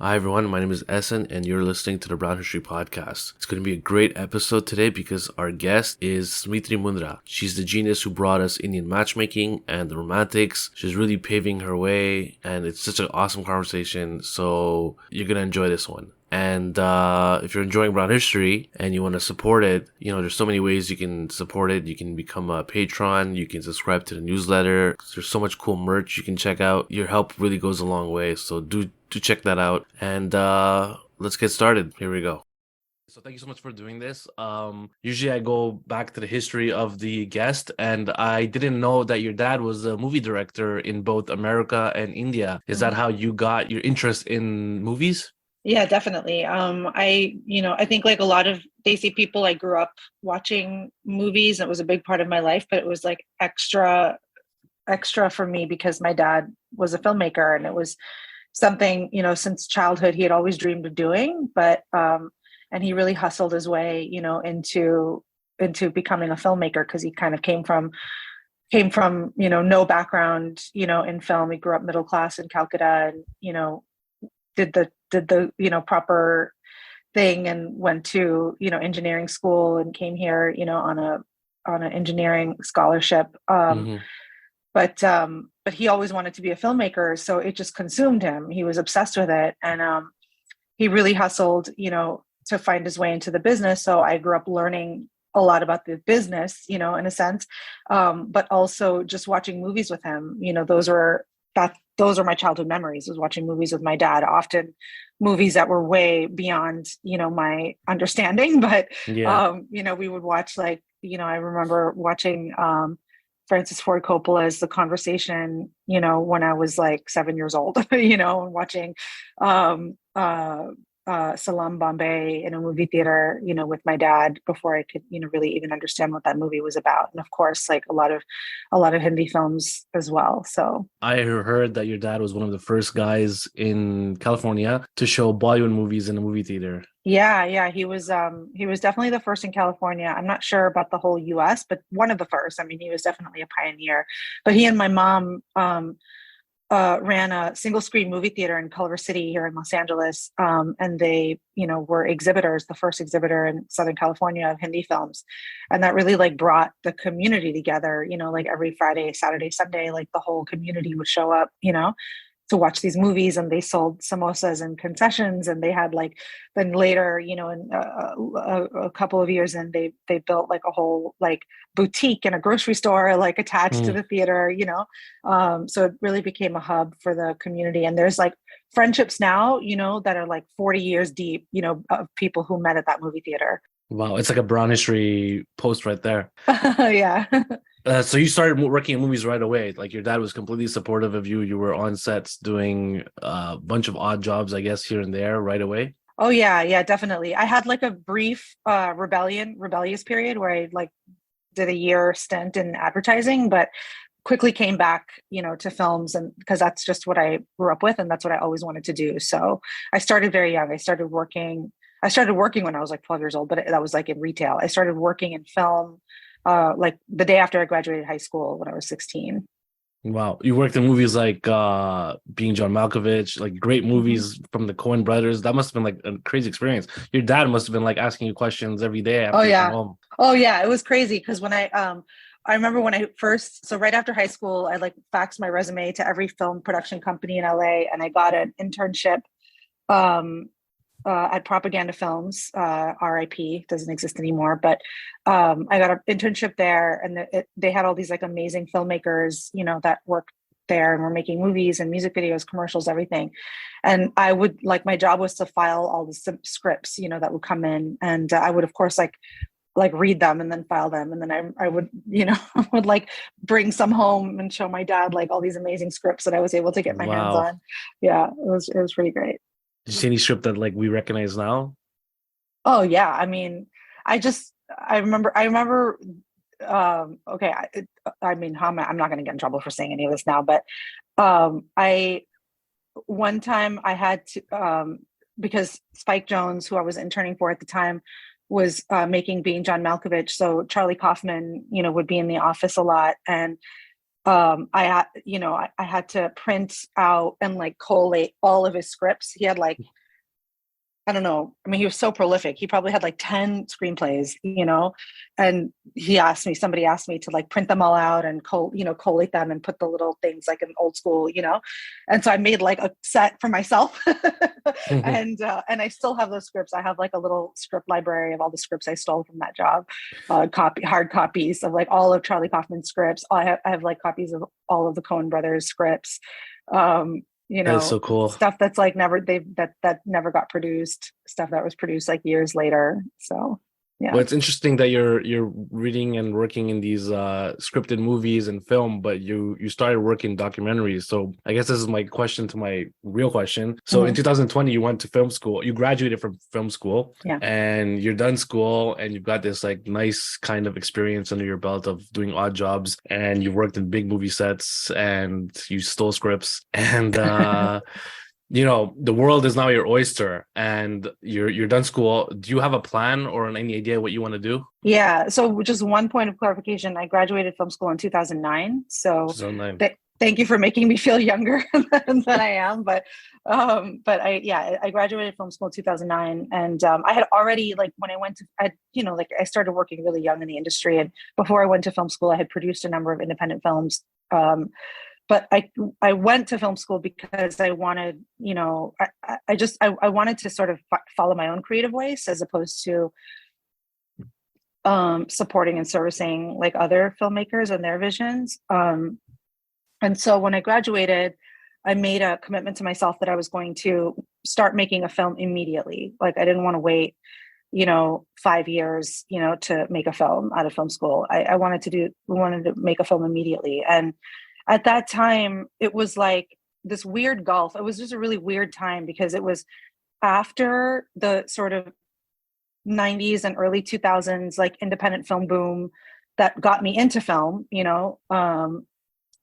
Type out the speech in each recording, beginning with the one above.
Hi everyone, my name is Essen and you're listening to the Brown History Podcast. It's going to be a great episode today because our guest is Smriti Mundhra. She's the genius who brought us Indian matchmaking and the romantics. She's really paving her way and it's such an awesome conversation, so you're going to enjoy this one. And if you're enjoying Brown History and you want to support it, there's so many ways you can support it. You can become a patron. You can subscribe to the newsletter. There's so much cool merch you can check out. Your help really goes a long way. So do check that out. And let's get started. Here we go. So thank you so much for doing this. Usually I go back to the history of the guest, and I didn't know that your dad was a movie director in both America and India. Is that how you got your interest in movies? Yeah, definitely. I think like a lot of Desi people, I grew up watching movies. It was a big part of my life, but it was like extra for me because my dad was a filmmaker and it was something, since childhood he had always dreamed of doing, but and he really hustled his way, into becoming a filmmaker because he kind of came from, no background, in film. He grew up middle class in Calcutta and, did the proper thing and went to engineering school and came here on an engineering scholarship, Mm-hmm. but he always wanted to be a filmmaker, so it just consumed him. He was obsessed with it, and he really hustled to find his way into the business. So I grew up learning a lot about the business, in a sense, but also just watching movies with him. Those are my childhood memories, was watching movies with my dad, often movies that were way beyond, my understanding. But, Yeah. we would watch I remember watching Francis Ford Coppola's The Conversation, when I was like 7 years old, and watching um, uh, Salam Bombay in a movie theater, with my dad before I could, really even understand what that movie was about. And of course, like a lot of Hindi films as well. So I heard that your dad was one of the first guys in California to show Bollywood movies in a movie theater. yeah, he was definitely the first in California. I'm not sure about the whole US, but one of the first. I mean, he was definitely a pioneer. But he and my mom ran a single screen movie theater in Culver City here in Los Angeles. And they, were exhibitors, the first exhibitor in Southern California of Hindi films. And that really like brought the community together, like every Friday, Saturday, Sunday, like the whole community would show up, to watch these movies, and they sold samosas and concessions. And they had then later, in a couple of years, and they built like a whole like boutique and a grocery store like attached to Mm. the theater. So it really became a hub for the community. And there's like friendships now, that are like 40 years deep, of people who met at that movie theater. Wow, it's like a brown history post right there. Yeah. So you started working in movies right away. Like your dad was completely supportive of you. You were on sets doing a bunch of odd jobs, I guess, here and there right away. Oh yeah, definitely. I had like a brief rebellious period where I like did a year stint in advertising, but quickly came back, to films, and because that's just what I grew up with and that's what I always wanted to do. So I started very young. I started working when I was like 12 years old, but that was like in retail. I started working in film like the day after I graduated high school when I was 16. Wow. You worked in movies like Being John Malkovich, like great Mhm. movies from the Coen brothers. That must have been like a crazy experience. Your dad must have been like asking you questions every day Oh after you come yeah. home. Oh yeah, it was crazy because when I remember when I first, so right after high school, I like faxed my resume to every film production company in LA, and I got an internship um at Propaganda Films, RIP, doesn't exist anymore, but I got an internship there, and they had all these like amazing filmmakers, that worked there and were making movies and music videos, commercials, everything. And I would like, my job was to file all the scripts, that would come in, and I would of course like read them and then file them, and then I would would like bring some home and show my dad like all these amazing scripts that I was able to get my hands Wow. on. Yeah, it was pretty great. Did you see any script that like we recognize now? Oh yeah, I mean, I remember okay, I mean, I'm not going to get in trouble for saying any of this now, but I one time I had to because Spike Jones, who I was interning for at the time, was making Being John Malkovich. So Charlie Kaufman, would be in the office a lot, and I had to print out and like collate all of his scripts. He had like, I don't know. I mean, he was so prolific. He probably had like 10 screenplays, and somebody asked me to like print them all out and collate them and put the little things like in old school, And so I made like a set for myself. Mhm. And I still have those scripts. I have like a little script library of all the scripts I stole from that job, hard copies of like all of Charlie Kaufman's scripts. I have like copies of all of the Coen brothers scripts. Um, That is so cool. Stuff that's like that never got produced, stuff that was produced like years later. So Well, yeah. it's interesting that you're reading and working in these scripted movies and film, but you started working documentaries. So I guess this is my question to my real question. So in Mhm. 2020, you went to film school. You graduated from film school, Yeah. and you're done school, and you've got this like nice kind of experience under your belt of doing odd jobs, and you've worked in big movie sets, and you stole scripts, and the world is now your oyster, and you're done school. Do you have a plan or any idea what you want to do? Yeah. So just one point of clarification, I graduated film school in 2009. So 2009. thank you for making me feel younger than I am. I graduated film school in 2009, and I had already like when I went to, I started working really young in the industry, and before I went to film school, I had produced a number of independent films. But I went to film school because I wanted, I wanted to sort of follow my own creative ways as opposed to supporting and servicing like other filmmakers and their visions. And so when I graduated, I made a commitment to myself that I was going to start making a film immediately. Like I didn't want to wait, 5 years, to make a film out of film school. I wanted to make a film immediately. And at that time, it was like this weird gulf. It was just a really weird time because it was after the sort of 90s and early 2000s, like independent film boom that got me into film.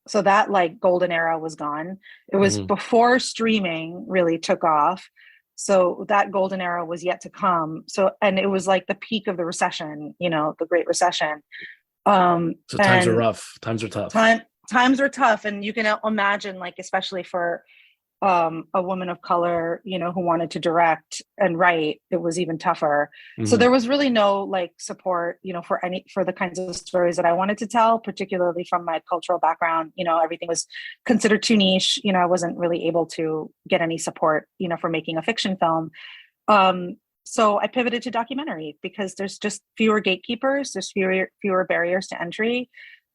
So that like golden era was gone. It was Mhm. before streaming really took off. So that golden era was yet to come. So, and it was like the peak of the recession, the Great Recession. So times are And rough. Times are tough. times were tough. And you can imagine, like, especially for a woman of color, who wanted to direct and write, it was even tougher. So Mhm. there was really no like support, for the kinds of stories that I wanted to tell, particularly from my cultural background. Everything was considered too niche. I wasn't really able to get any support, for making a fiction film. So I pivoted to documentary because there's just fewer gatekeepers, there's fewer barriers to entry.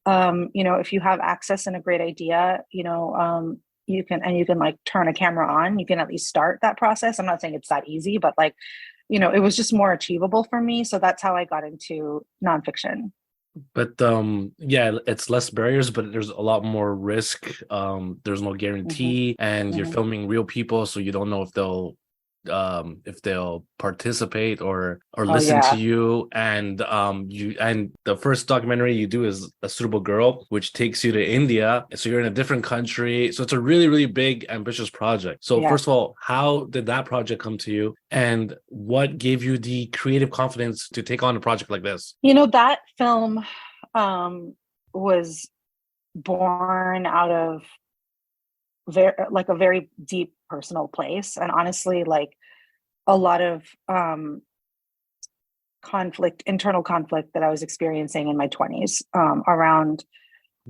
If you have access and a great idea, you can like turn a camera on, you can at least start that process. I'm not saying it's that easy, but like, it was just more achievable for me. So that's how I got into nonfiction. But yeah, it's less barriers, but there's a lot more risk. There's no Hmm. guarantee, and you're Hmm. filming real people, so you don't know if they'll participate or Oh listen to yeah. you. And the first documentary you do is A Suitable Girl, which takes you to India, so you're in a different country. So it's a really, really big ambitious project. So Yeah. first of all, how did that project come to you, and what gave you the creative confidence to take on a project like this? That film was born out of a very deep personal place, and honestly like a lot of internal conflict that I was experiencing in my 20s, around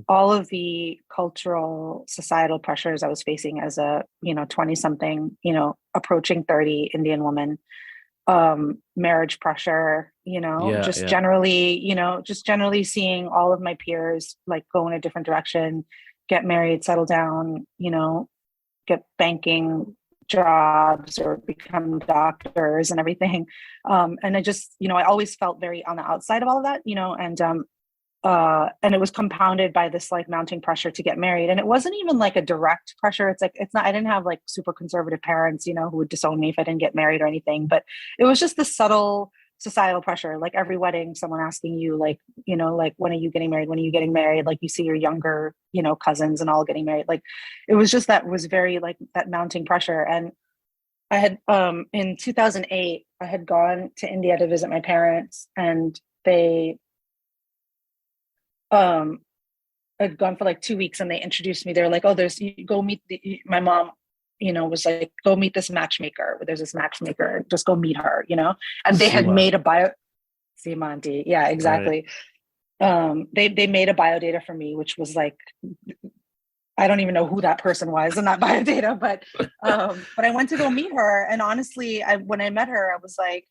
all of the cultural societal pressures I was facing as a 20 something, approaching 30 Indian woman. Marriage pressure, Yeah, yeah. just generally seeing all of my peers like go in a different direction, get married, settle down, get banking jobs or become doctors and everything. And I just, I always felt very on the outside of all of that, and it was compounded by this like mounting pressure to get married. And it wasn't even like a direct pressure. It's not, I didn't have like super conservative parents, who would disown me if I didn't get married or anything, but it was just the subtle societal pressure. Like every wedding, someone asking you like, like, when are you getting married? When are you getting married? Like you see your younger, cousins and all getting married. Like it was just, that was very like that mounting pressure. And I had, in 2008, I had gone to India to visit my parents, and they, um, I'd gone for like 2 weeks, and they introduced me. They're like, "Oh, there's you go meet my mom." Was like, "Go meet this matchmaker. There's this matchmaker. Just go meet her." And they had Sima. made a Simanti. Yeah, Right. exactly. They made a bio data for me, which was like, I don't even know who that person was in that bio data, but I went to go meet her, and honestly, when I met her, I was like,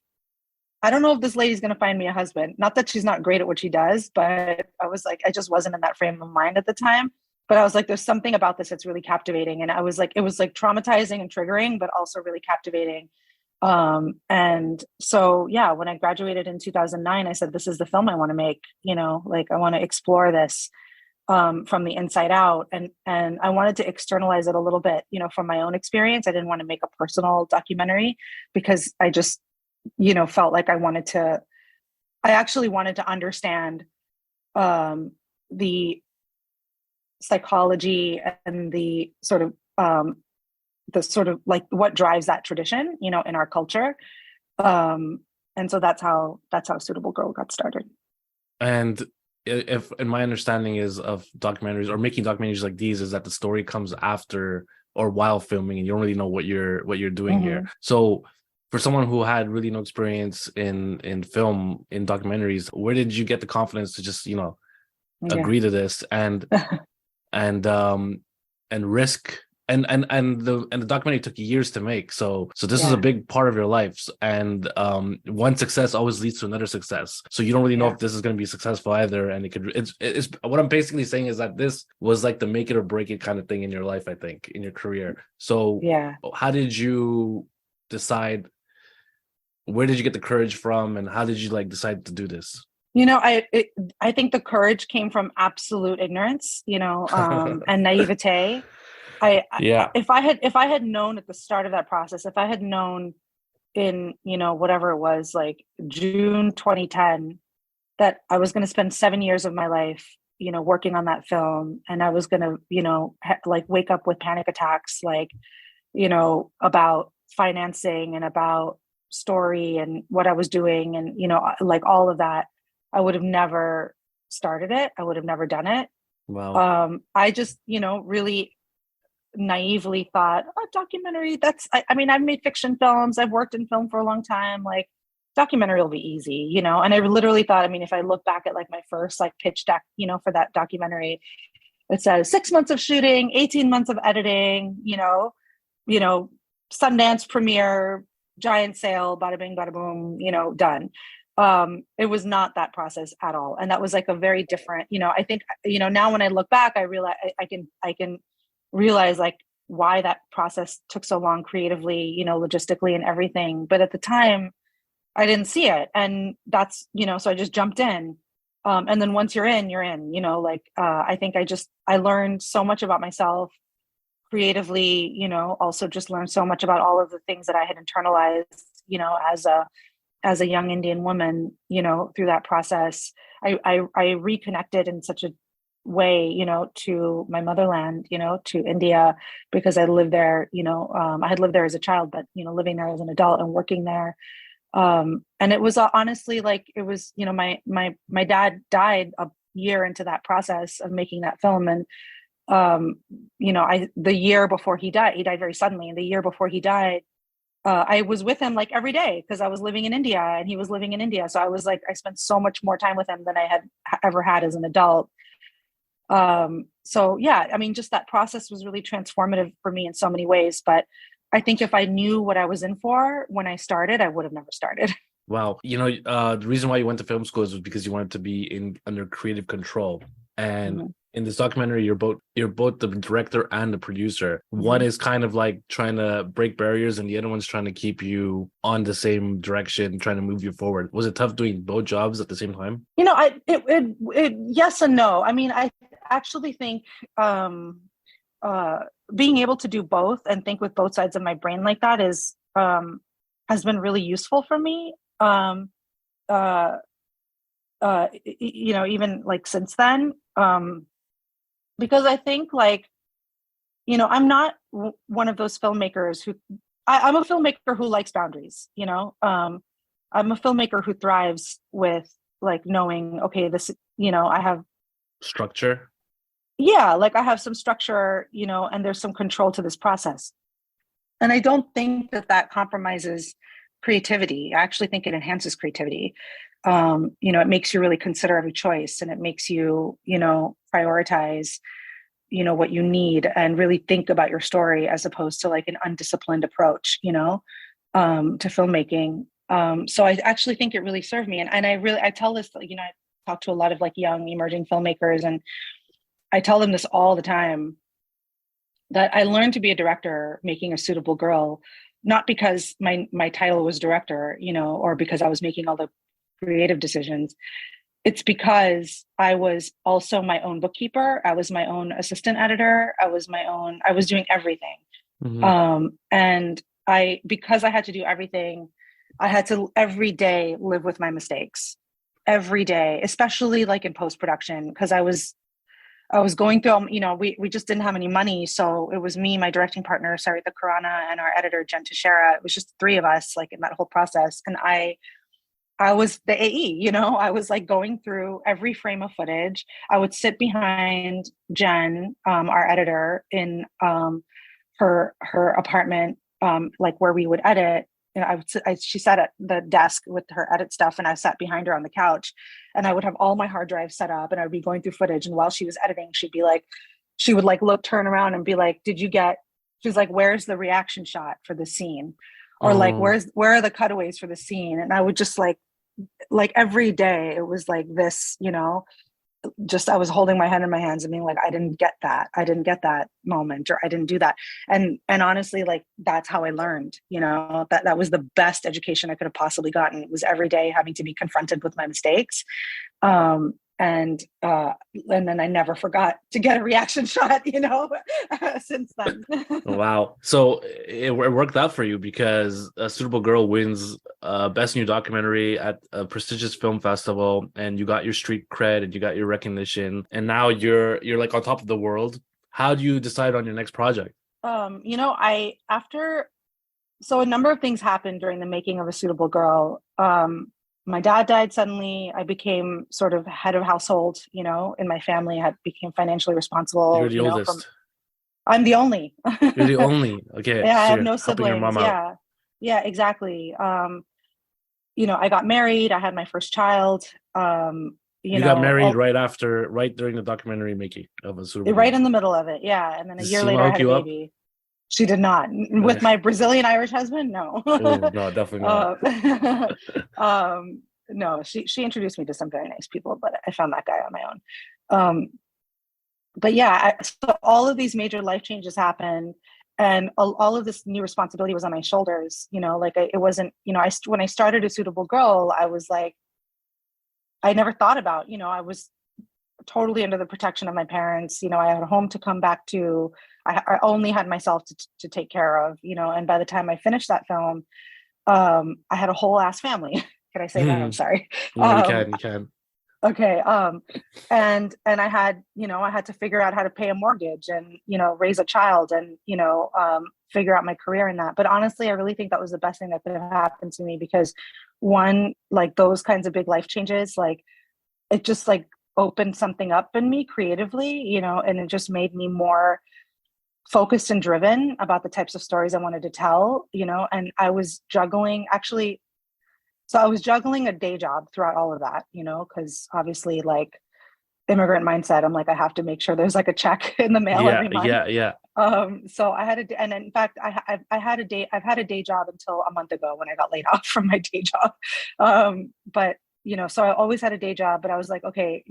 I don't know if this lady's going to find me a husband. Not that she's not great at what she does, but I was like, I just wasn't in that frame of mind at the time. But I was like, there's something about this that's really captivating. And I was like, it was like traumatizing and triggering, but also really captivating. And so, yeah, when I graduated in 2009, I said, this is the film I want to make, like I want to explore this from the inside out. And I wanted to externalize it a little bit, from my own experience. I didn't want to make a personal documentary because I just, felt like I actually wanted to understand the psychology and the sort of like what drives that tradition, in our culture. And so that's how Suitable Girl got started. And if and my understanding is of documentaries or making documentaries like these is that the story comes after or while filming, and you don't really know what you're doing here. Mm-hmm. So for someone who had really no experience in film, in documentaries, where did you get the confidence to just Yeah. agree to this and risk, and the documentary took years to make, so this is a Yeah. big part of your life, and one success always leads to another success, so you don't really know Yeah. if this is going to be successful either, and it's what I'm basically saying is that this was like the make it or break it kind of thing in your life, I think, in your career. So Yeah. how did you decide, where did you get the courage from, and how did you like decide to do this? I think the courage came from absolute ignorance, and naivete. Yeah. If I had known at the start of that process, if I had known in, whatever it was, like June 2010, that I was going to spend 7 years of my life, working on that film, and I was going to, like wake up with panic attacks, like, about financing and about story and what I was doing, and, like all of that, I would have never started it. I would have never done it. Wow. I just, really naively thought, oh, documentary, I mean, I've made fiction films, I've worked in film for a long time, like documentary will be easy, and I literally thought, I mean, if I look back at like my first like pitch deck, for that documentary, it says 6 months of shooting, 18 months of editing, you know, Sundance premiere, giant sale, bada bing, bada boom, done. It was not that process at all. And that was like a very different, I think, now when I look back, I realize I can realize like why that process took so long creatively, logistically and everything. But at the time, I didn't see it. And that's, so I just jumped in. And then once you're in, like, I think I learned so much about myself creatively, also just learned so much about all of the things that I had internalized, as a young Indian woman, through that process. I reconnected in such a way, to my motherland, to India, because I lived there, I had lived there as a child, but, living there as an adult and working there. And it was honestly like, it was, my dad died a year into that process of making that film. And, the year before he died very suddenly. And the year before he died, I was with him like every day because I was living in India and he was living in India. So I was like, I spent so much more time with him than I had ever had as an adult. So yeah, I mean, just that process was really transformative for me in so many ways. But I think if I knew what I was in for when I started, I would have never started. Wow. The reason why you went to film school is because you wanted to be under creative control. And Mhm. in this documentary, you're both the director and the producer. One Mhm. is kind of like trying to break barriers, and the other one's trying to keep you on the same direction, trying to move you forward. Was it tough doing both jobs at the same time? Yes and no. I mean, I actually think um, uh, being able to do both and think with both sides of my brain like that has been really useful for me. Uh, even like since then, because I think like, I'm not one of those filmmakers who I'm a filmmaker who likes boundaries. I'm a filmmaker who thrives with like knowing, okay, this, I have Structure? yeah, like I have some structure, and there's some control to this process. And I don't think that that compromises creativity. I actually think it enhances creativity. It makes you really consider every choice, and it makes you, prioritize, what you need and really think about your story as opposed to like an undisciplined approach, to filmmaking. So I actually think it really served me. And I tell this, I talk to a lot of like young emerging filmmakers, and I tell them this all the time, that I learned to be a director making A Suitable Girl, not because my title was director, or because I was making all the creative decisions. It's because I was also my own bookkeeper. I was my own assistant editor. I was doing everything. And because I had to do everything, I had to every day live with my mistakes every day, especially like in post-production, because I was going through, we just didn't have any money. So it was me, my directing partner, Sarita Khurana, and our editor, Jen Teixeira. It was just three of us, like in that whole process. And I was the AE, I was like going through every frame of footage. I would sit behind Jen, our editor, in her apartment, like where we would edit. She sat at the desk with her edit stuff, and I sat behind her on the couch, and I would have all my hard drives set up, and I would be going through footage. And while she was editing, she would like turn around and be like, she's like, where's the reaction shot for the scene? Or like, where are the cutaways for the scene? And I would just like every day it was like this, just I was holding my head in my hands and being like, I didn't get that moment, or I didn't do that. And honestly, like that's how I learned, that was the best education I could have possibly gotten. It was every day having to be confronted with my mistakes. And then I never forgot to get a reaction shot, since then. Wow. So it worked out for you, because A Suitable Girl wins Best New Documentary at a prestigious film festival, and you got your street cred and you got your recognition, and now you're like on top of the world. How do you decide on your next project? So a number of things happened during the making of A Suitable Girl. My dad died suddenly. I became sort of head of household, in my family. I became financially responsible. You're the oldest. I'm the only. You're the only. Okay. Yeah, So I have you're no helping your siblings. mom out. Yeah, exactly. I got married. I had my first child. You got married right during the documentary making of A Suitable Girl. Right in the middle of it. Yeah, and then a Did year Sima later, I hook had a you up? baby. She did not. With my Brazilian Irish husband, no. Oh no, definitely not. No, she introduced me to some very nice people, but I found that guy on my own. But yeah, so all of these major life changes happened, and all of this new responsibility was on my shoulders. It wasn't. When I started A Suitable Girl, I was like, I never thought about. I was totally under the protection of my parents. I had a home to come back to. I only had myself to take care of. And by the time I finished that film, I had a whole ass family. Can I say that? I'm sorry. No, you can. Okay. And I had, I had to figure out how to pay a mortgage and, raise a child and, figure out my career in that. But honestly, I really think that was the best thing that could have happened to me, because one, like those kinds of big life changes, like it just like opened something up in me creatively, and it just made me more focused and driven about the types of stories I wanted to tell, and I was juggling a day job throughout all of that, because obviously like immigrant mindset, I'm like, I have to make sure there's like a check in the mail every month. Yeah. So I had and in fact, I've had a day job until a month ago when I got laid off from my day job. But, so I always had a day job, but I was like, okay,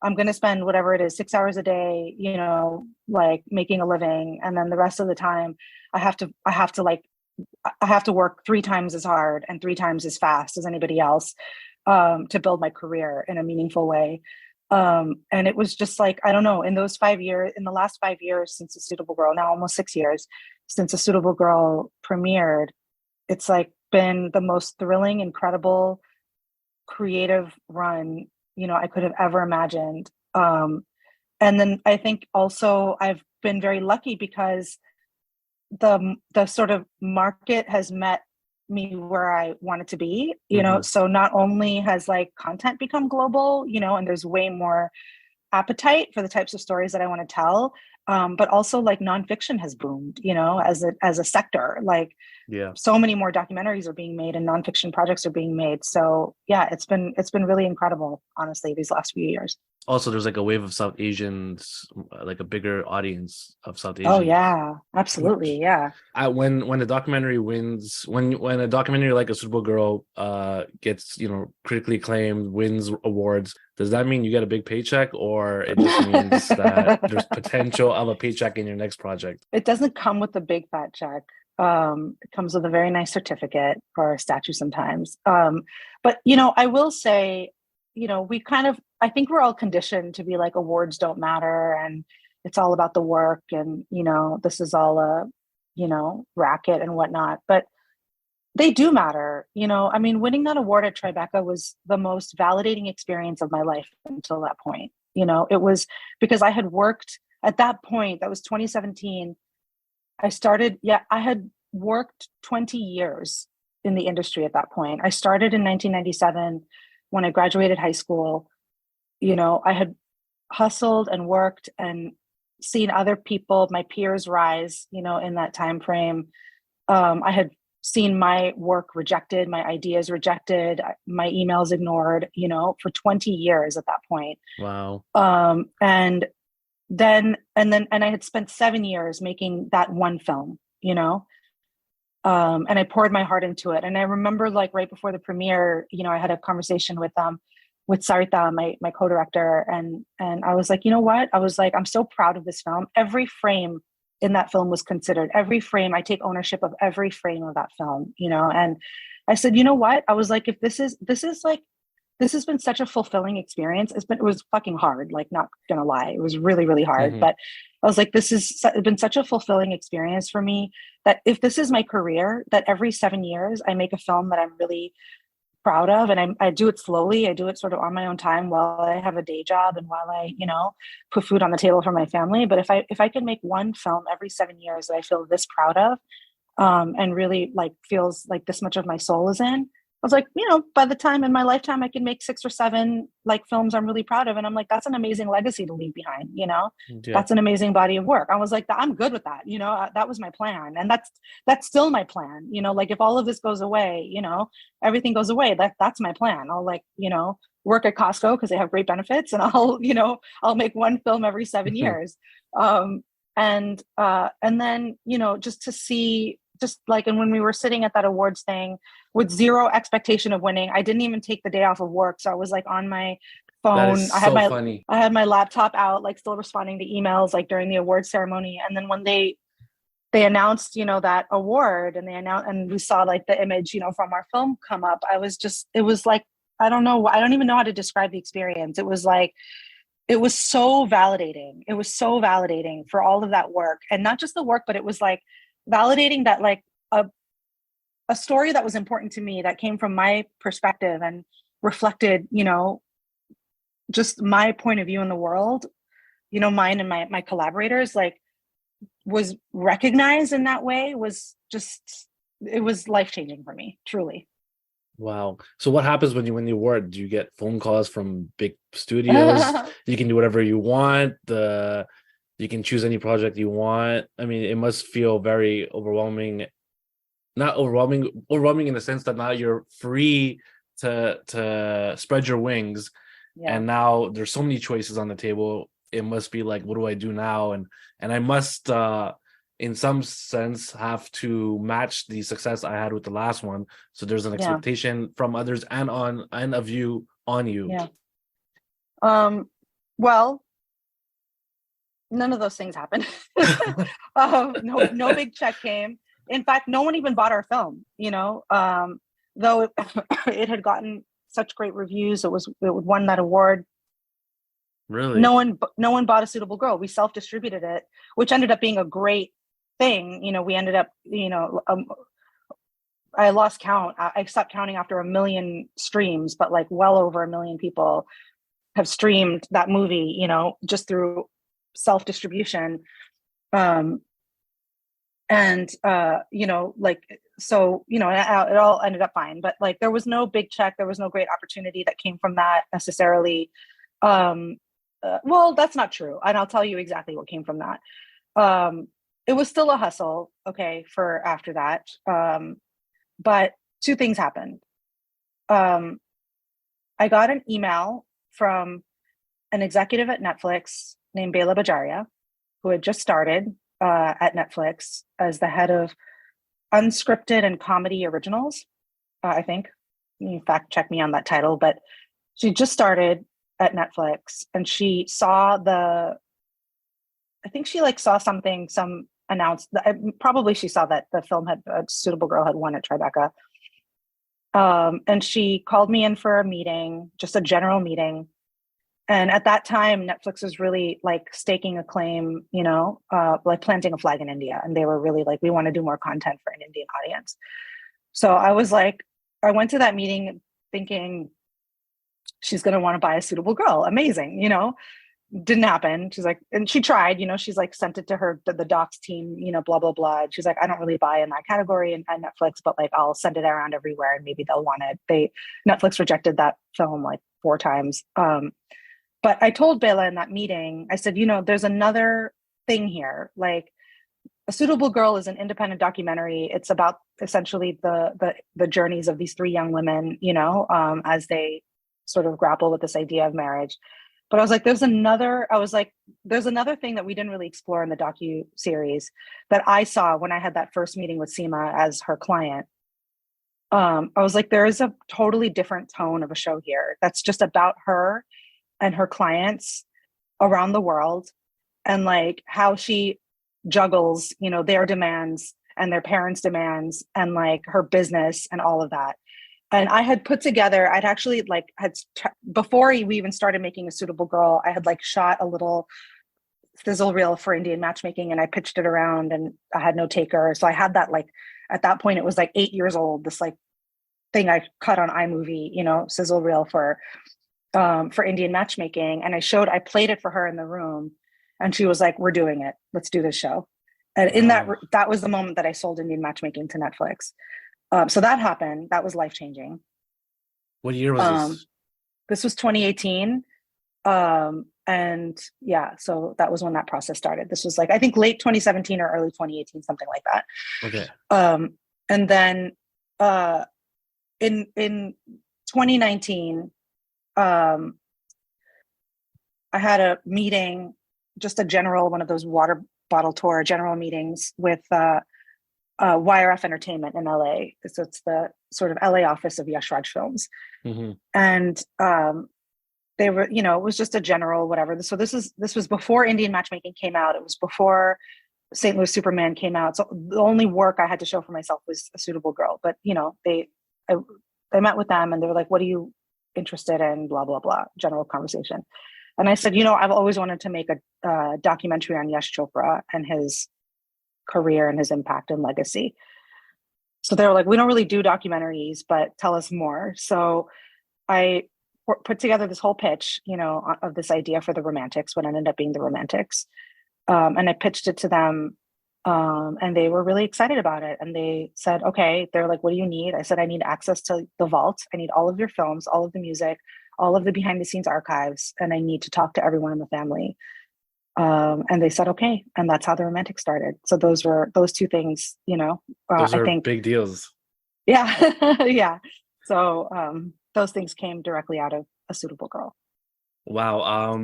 I'm going to spend whatever it is, 6 hours a day, like making a living. And then the rest of the time I have to work 3 times as hard and 3 times as fast as anybody else, to build my career in a meaningful way. And it was just like, I don't know, in the last 5 years since A Suitable Girl, now almost 6 years since A Suitable Girl premiered, it's like been the most thrilling, incredible, creative run, I could have ever imagined. And then I think also I've been very lucky because the sort of market has met me where I want it to be, so not only has like content become global, and there's way more appetite for the types of stories that I want to tell. But also like nonfiction has boomed, as a sector. Like Yeah. so many more documentaries are being made and nonfiction projects are being made. So yeah, it's been really incredible, honestly, these last few years. Also, there's like a wave of South Asians, like a bigger audience of South Oh Asians. yeah, absolutely. Yeah. When a documentary wins, when a documentary like A Suitable Girl gets, critically acclaimed, wins awards, does that mean you get a big paycheck, or it just means that there's potential of a paycheck in your next project? It doesn't come with a big fat check. It comes with a very nice certificate or a statue sometimes. But I will say, we kind of, I think we're all conditioned to be like awards don't matter and it's all about the work and this is all a racket and whatnot. But they do matter. I mean, winning that award at Tribeca was the most validating experience of my life until that point. It was because I had worked at that point. That was 2017. I had worked 20 years in the industry at that point. I started in 1997 when I graduated high school. I had hustled and worked and seen other people, my peers, rise, in that time frame. I had seen my work rejected, my ideas rejected, my emails ignored, for 20 years at that point. Wow. And I had spent 7 years making that one film, and I poured my heart into it. And I remember like right before the premiere, I had a conversation with Sarita, my co-director, and I was like, you know what? I was like, I'm so proud of this film. Every frame in that film was considered. Every frame, I take ownership of every frame of that film, and I said, you know what? I was like, if this has been such a fulfilling experience. It was fucking hard, like not gonna lie. It was really, really hard. Mm-hmm. But I was like, it's been such a fulfilling experience for me that if this is my career, that every 7 years I make a film that I'm really proud of. And I do it slowly. I do it sort of on my own time while I have a day job and while I, put food on the table for my family. But if I can make one film every 7 years that I feel this proud of, and really like feels like this much of my soul is in, I was like, by the time in my lifetime, I can make 6 or 7 like films I'm really proud of. And I'm like, that's an amazing legacy to leave behind, Yeah. that's an amazing body of work. I was like, I'm good with that. That was my plan. And that's still my plan, like if all of this goes away, everything goes away, that's my plan. I'll like, work at Costco because they have great benefits and I'll make one film every 7 years. And then, just to see, just like, and when we were sitting at that awards thing with zero expectation of winning, I didn't even take the day off of work. So I was like on my phone. That is so funny. I had my laptop out, like still responding to emails like during the awards ceremony. And then when they announced, that award and we saw like the image, from our film come up, it was like, I don't even know how to describe the experience. It was like, it was so validating. It was so validating for all of that work, and not just the work, but it was like validating that like a story that was important to me that came from my perspective and reflected, just my point of view in the world, mine and my collaborators, like was recognized in that way it was life-changing for me, truly. Wow. So what happens when you win the award? Do you get phone calls from big studios? You can do whatever you want. You can choose any project you want. I mean, it must feel very overwhelming. Not overwhelming in the sense that now you're free to spread your wings. Yeah. And now there's so many choices on the table. It must be like, what do I do now? And I must in some sense have to match the success I had with the last one. So there's an expectation from others and a view on you. Yeah. Well, none of those things happened. No big check came. In fact, no one even bought our film, though it had gotten such great reviews. It won that award. Really? No one bought A Suitable Girl. We self-distributed it, which ended up being a great thing. We ended up, I lost count. I stopped counting after 1 million streams, but like well over 1 million people have streamed that movie, just through self-distribution. Like, so, it all ended up fine, but like, there was no big check. There was no great opportunity that came from that necessarily. well, that's not true. And I'll tell you exactly what came from that. It was still a hustle, okay, for after that. But two things happened. Um, I got an email from an executive at Netflix named Bela Bajaria, who had just started at Netflix as the head of unscripted and comedy originals, I think. You fact check me on that title, but she just started at Netflix and she saw I think she like saw something, some announced, probably she saw that the film had, a Suitable Girl had won at Tribeca. And she called me in for a meeting, just a general meeting. And at that time, Netflix was really like staking a claim, like planting a flag in India. And they were really like, we want to do more content for an Indian audience. So I was like, I went to that meeting thinking she's going to want to buy a Suitable Girl. Amazing, didn't happen. She's like, and she tried, she's like sent it to the docs team, blah, blah, blah. And she's like, I don't really buy in that category at Netflix, but like, I'll send it around everywhere and maybe they'll want it. Netflix rejected that film like 4 times. But I told Bela in that meeting, I said, there's another thing here. Like, A Suitable Girl is an independent documentary. It's about essentially the journeys of these 3 young women, as they sort of grapple with this idea of marriage. But I was like, there's another thing that we didn't really explore in the docu-series that I saw when I had that first meeting with Seema as her client. I was like, there is a totally different tone of a show here that's just about her and her clients around the world and like how she juggles, their demands and their parents' demands and like her business and all of that. And I had put together, I'd actually like before we even started making A Suitable Girl, I had like shot a little sizzle reel for Indian Matchmaking and I pitched it around and I had no taker. So I had that like, at that point, it was like 8 years old, this like thing I cut on iMovie, sizzle reel for Indian Matchmaking. And I played it for her in the room and she was like, we're doing it. Let's do this show. And in that was the moment that I sold Indian Matchmaking to Netflix. So that happened. That was life-changing. What year was this? This was 2018. And yeah, so that was when that process started. This was like, I think late 2017 or early 2018, something like that. Okay. And then in 2019, I had a meeting, just a general, one of those water bottle tour general meetings with YRF Entertainment in LA. So it's the sort of LA office of Yash Raj Films. Mm-hmm. And they were, it was just a general whatever. So this was before Indian Matchmaking came out. It was before St. Louis Superman came out. So the only work I had to show for myself was A Suitable Girl. But, I met with them and they were like, what are you interested in? Blah, blah, blah, general conversation. And I said, I've always wanted to make a documentary on Yash Chopra and his career and his impact and legacy. So they were like, we don't really do documentaries, but tell us more. So I put together this whole pitch, of this idea for the Romantics, what ended up being the Romantics. And I pitched it to them. And they were really excited about it. And they said, okay, they're like, what do you need? I said, I need access to the vault. I need all of your films, all of the music, all of the behind the scenes archives. And I need to talk to everyone in the family. And they said, okay. And that's how the Romantics started. So those 2 things, those are I think big deals. Yeah. Yeah. So those things came directly out of A Suitable Girl. Wow.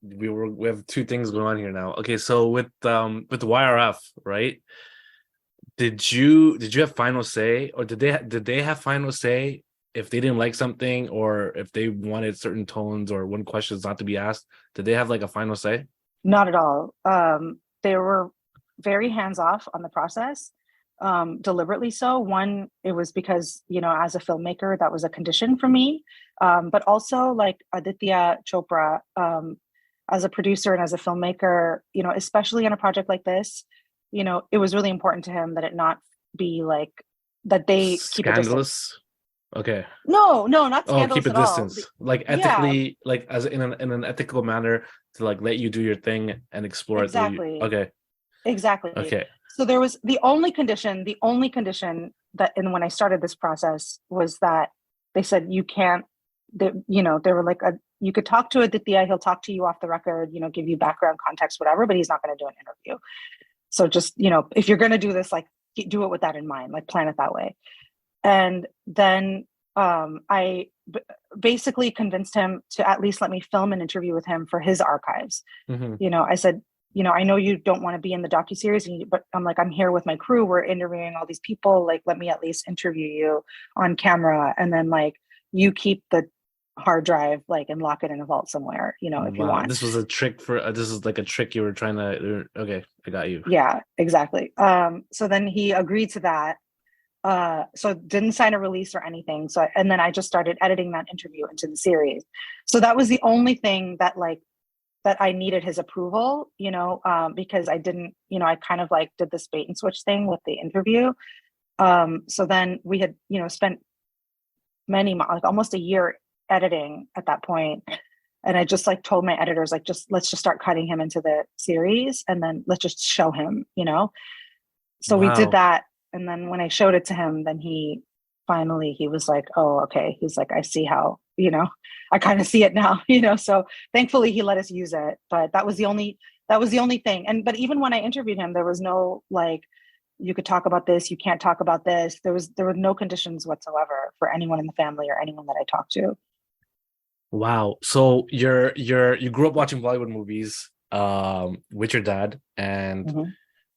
We have 2 things going on here now. Okay, so with the YRF, right? Did you have final say, or did they have final say if they didn't like something, or if they wanted certain tones or one questions not to be asked? Did they have like a final say? Not at all. They were very hands off on the process, deliberately so. One, it was because, as a filmmaker, that was a condition for me. But also like Aditya Chopra, as a producer and as a filmmaker, especially on a project like this, it was really important to him that it not be like that they keep a distance. Okay. No, not scandalous keep a at distance. all. Like ethically, like as in an ethical manner to like let you do your thing and explore exactly. it. Okay. Exactly. Okay. So there was the only condition that, and when I started this process was that they said, you can't, they were like, you could talk to Aditya, he'll talk to you off the record, give you background context, whatever, but he's not going to do an interview. So just, if you're going to do this, like, do it with that in mind, like plan it that way. And then I basically convinced him to at least let me film an interview with him for his archives. I said, I know you don't want to be in the docu-series, but I'm like, I'm here with my crew. We're interviewing all these people. Like, let me at least interview you on camera. And then like, you keep the hard drive, like, and lock it in a vault somewhere, if you want. This was a trick this is like a trick you were trying to, okay, I got you. Yeah, exactly. So then he agreed to that. So didn't sign a release or anything. And then I just started editing that interview into the series. So that was the only thing that I needed his approval, because I didn't, I kind of like did this bait and switch thing with the interview. So then we had, spent like almost a year editing at that point. And I just like told my editors, like, let's just start cutting him into the series and then let's just show him, So we did that. And then when I showed it to him, then he was like, oh, okay. He's like, I see how, I kind of see it now, so thankfully he let us use it, but that was the only thing. But even when I interviewed him, there was no, like, you could talk about this, you can't talk about this. There were no conditions whatsoever for anyone in the family or anyone that I talked to. Wow. So you grew up watching Bollywood movies with your dad, and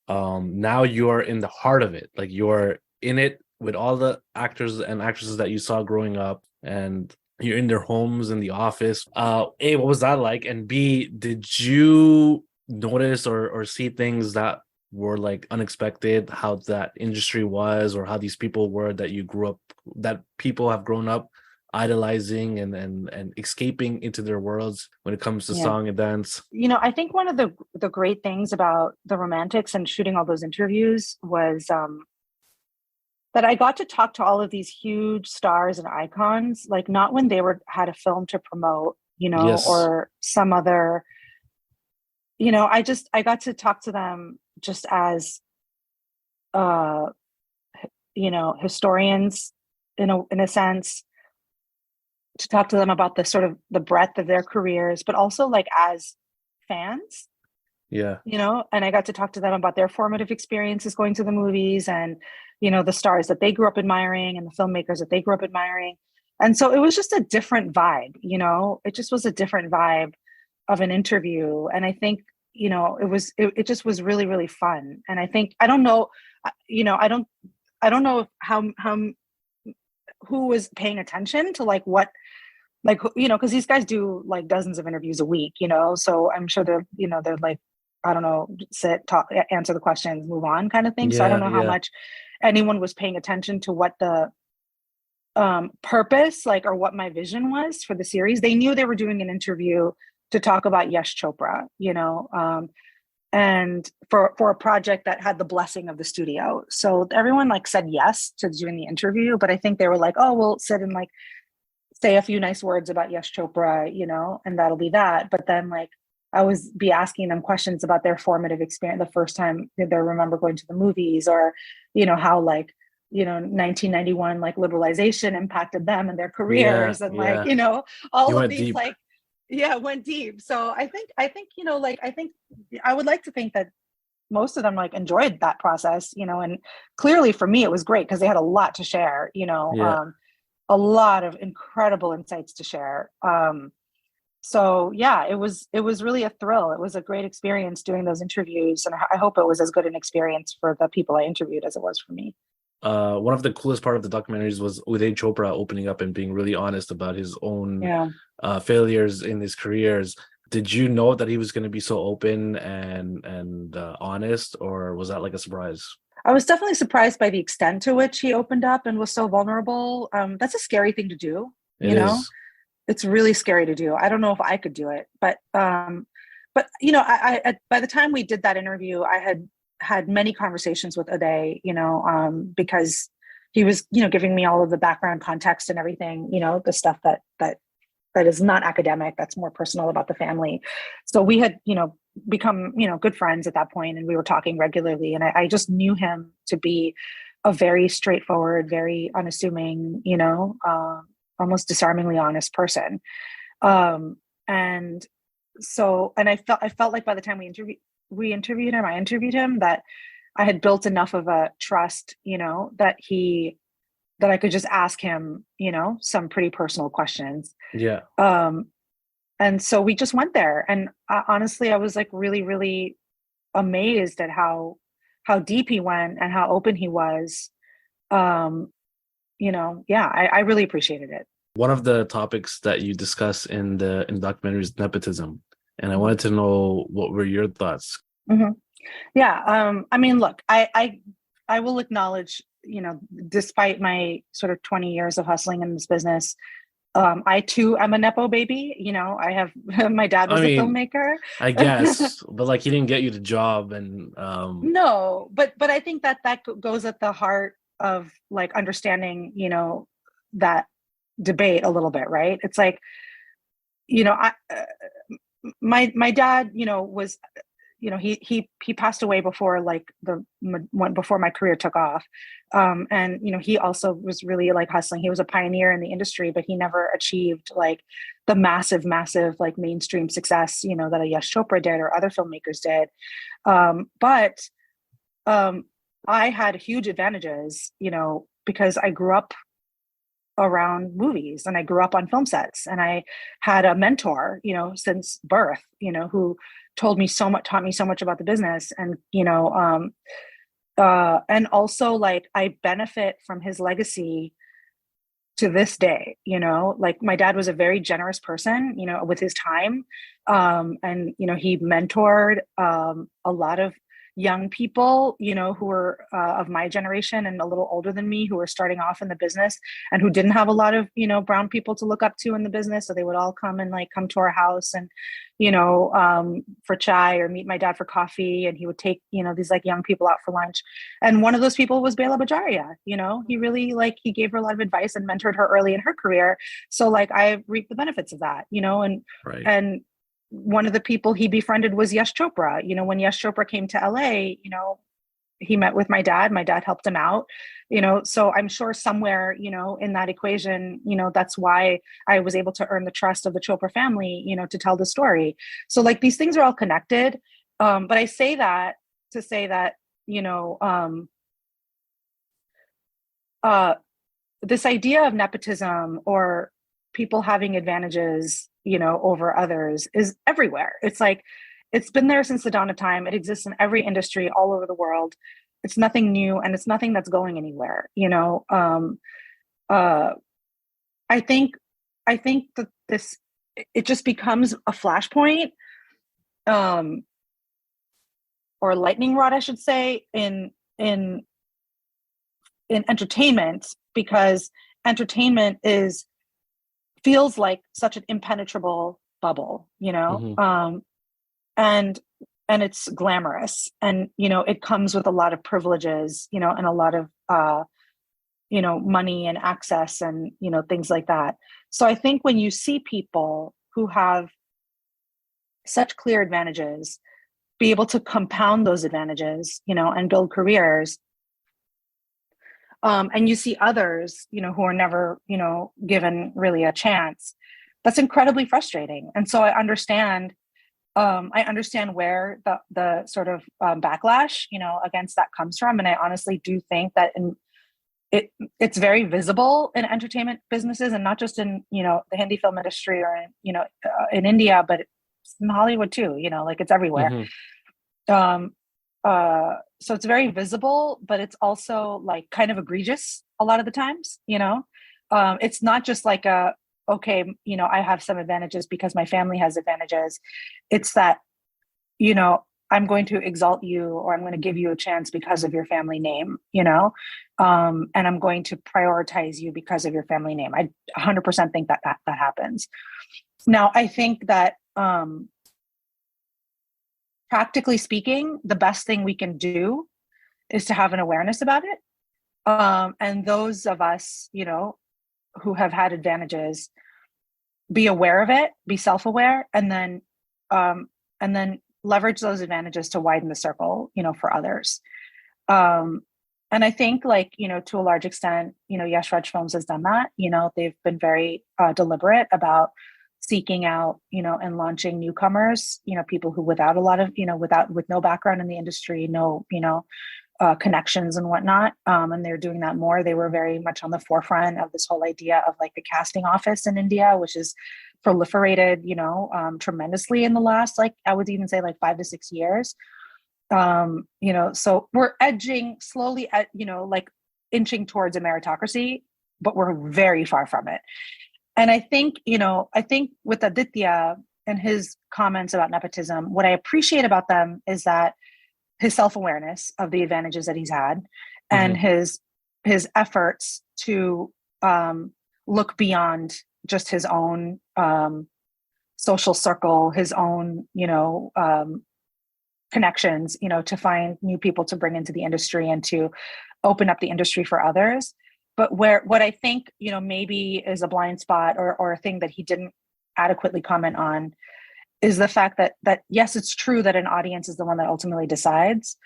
now you're in the heart of it. Like, you're in it with all the actors and actresses that you saw growing up, and you're in their homes, in the office. A, what was that like? And B, did you notice or see things that were like unexpected, how that industry was, or how these people were that people have grown up idolizing and escaping into their worlds when it comes to song and dance? I think one of the great things about the Romantics and shooting all those interviews was that I got to talk to all of these huge stars and icons, like not when they had a film to promote, Yes. or some other, I got to talk to them just as, historians in a sense, to talk to them about the sort of the breadth of their careers, but also like as fans. Yeah. And I got to talk to them about their formative experiences going to the movies and, the stars that they grew up admiring and the filmmakers that they grew up admiring. And so it was just a different vibe, it just was a different vibe of an interview. And I think, it just was really, really fun. And I think, I don't know how who was paying attention to like what, like, because these guys do like dozens of interviews a week, so I'm sure they're like, I don't know, sit, talk, answer the questions, move on kind of thing. So I don't know how much anyone was paying attention to what the purpose, like, or what my vision was for the series. They knew they were doing an interview to talk about Yash Chopra, and for a project that had the blessing of the studio. So everyone like said yes to doing the interview, but I think they were like, oh, we'll sit and like say a few nice words about Yash Chopra, and that'll be that. But then like I was be asking them questions about their formative experience, the first time they remember going to the movies, or, how like, 1991 like liberalization impacted them and their careers, and like, all of these deep. Like, went deep. So I think, I think I would like to think that most of them like enjoyed that process, and clearly for me, it was great because they had a lot to share, a lot of incredible insights to share. So yeah, it was really a thrill. It was a great experience doing those interviews. And I hope it was as good an experience for the people I interviewed as it was for me. One of the coolest part of the documentaries was Uday Chopra opening up and being really honest about his own failures in his careers. Did you know that he was going to be so open and honest, or was that like a surprise? I was definitely surprised by the extent to which he opened up and was so vulnerable. That's a scary thing to do. It's really scary to do. I don't know if I could do it, but I by the time we did that interview, I had many conversations with Uday, because he was, giving me all of the background context and everything, the stuff that is not academic, that's more personal about the family. So we had, become, good friends at that point, and we were talking regularly. And I just knew him to be a very straightforward, very unassuming, almost disarmingly honest person. And so, and I felt like by the time we interviewed him, I interviewed him, that I had built enough of a trust, that I could just ask him, some pretty personal questions. Yeah. Um, and so we just went there, and honestly, I was like really, really amazed at how deep he went and how open he was. Um, yeah, I really appreciated it. One of the topics that you discuss in the documentary is nepotism, and I Mhm. wanted to know what were your thoughts. Mhm. Yeah. I mean, look, I will acknowledge, despite my sort of 20 years of hustling in this business, I too am a Nepo baby. I have my dad I was a mean, filmmaker. I guess, but like he didn't get you the job, and No, but I think that goes at the heart of like understanding, that debate a little bit, right? It's like, I my dad, was, he passed away before like before my career took off. And he also was really like hustling. He was a pioneer in the industry, but he never achieved like the massive like mainstream success, that a Yash Chopra did or other filmmakers did. But I had huge advantages, because I grew up around movies and I grew up on film sets, and I had a mentor, since birth, who told me so much, taught me so much about the business. And, and also like I benefit from his legacy to this day. Like my dad was a very generous person, with his time. And, he mentored a lot of young people, who were of my generation and a little older than me, who were starting off in the business and who didn't have a lot of, brown people to look up to in the business. So they would all come and like come to our house and, for chai, or meet my dad for coffee. And he would take, these like young people out for lunch. And one of those people was Bela Bajaria. He really like, he gave her a lot of advice and mentored her early in her career. So like I reaped the benefits of that, right. and one of the people he befriended was Yash Chopra. When Yash Chopra came to LA, he met with my dad. My dad helped him out, so I'm sure somewhere, in that equation, that's why I was able to earn the trust of the Chopra family, to tell the story. So like these things are all connected. But I say that to say that, uh, this idea of nepotism or people having advantages, over others is everywhere. It's like, it's been there since the dawn of time. It exists in every industry all over the world. It's nothing new, and it's nothing that's going anywhere. Uh, I think, that it just becomes a flashpoint, um, or a lightning rod, I should say, in entertainment, because entertainment feels like such an impenetrable bubble, Hmm. and it's glamorous, and it comes with a lot of privileges, and a lot of money and access, and things like that. So I think when you see people who have such clear advantages be able to compound those advantages, and build careers, and you see others, who are never, given really a chance, that's incredibly frustrating. And so I understand where the sort of backlash, against that comes from. And I honestly do think that it's very visible in entertainment businesses, and not just in, the Hindi film industry, or in, in India, but it's in Hollywood too, like it's everywhere. Hmm. Um, so it's very visible, but it's also like kind of egregious a lot of the times, it's not just like okay, I have some advantages because my family has advantages. It's that, I'm going to exalt you, or I'm going to give you a chance because of your family name, and I'm going to prioritize you because of your family name. I 100% think that happens. Now, I think that, practically speaking, the best thing we can do is to have an awareness about it. And those of us, who have had advantages, be aware of it, be self-aware, um, and then leverage those advantages to widen the circle, for others. Um, and I think, like, to a large extent, Yash Raj Films has done that. They've been very deliberate about seeking out, and launching newcomers, people who without a lot of, with no background in the industry, no, connections and whatnot. And they're doing that more. They were very much on the forefront of this whole idea of like the casting office in India, which is proliferated, tremendously in the last, like, I would even say like 5 to 6 years. So we're edging slowly at, like inching towards a meritocracy, but we're very far from it. And I think with Aditya and his comments about nepotism, what I appreciate about them is that his self-awareness of the advantages that he's had, and his efforts to look beyond just his own social circle, his own, connections, to find new people to bring into the industry and to open up the industry for others. But what I think, maybe is a blind spot or a thing that he didn't adequately comment on is the fact that yes, it's true that an audience is the one that ultimately decides,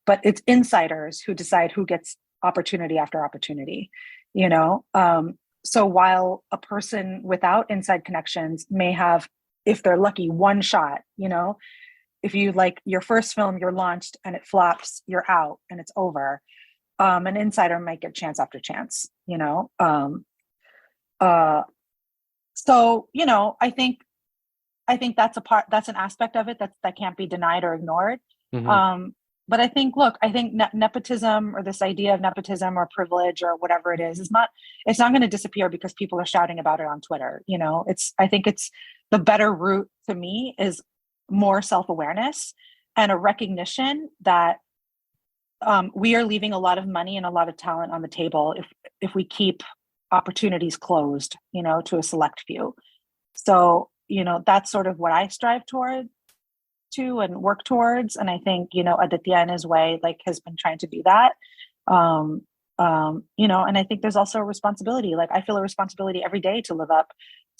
but it's insiders who decide who gets opportunity after opportunity, so while a person without inside connections may have, if they're lucky, one shot, if you like your first film, you're launched and it flops, you're out and it's over. An insider might get chance after chance, so, I think that's an aspect of it that can't be denied or ignored. But I think, nepotism, or this idea of nepotism or privilege or whatever it's not going to disappear because people are shouting about it on Twitter. I think it's the better route to me is more self-awareness and a recognition that we are leaving a lot of money and a lot of talent on the table if we keep opportunities closed, to a select few. So, that's sort of what I strive toward and work towards. And I think, Aditya in his way, like, has been trying to do that. And I think there's also a responsibility. Like, I feel a responsibility every day to live up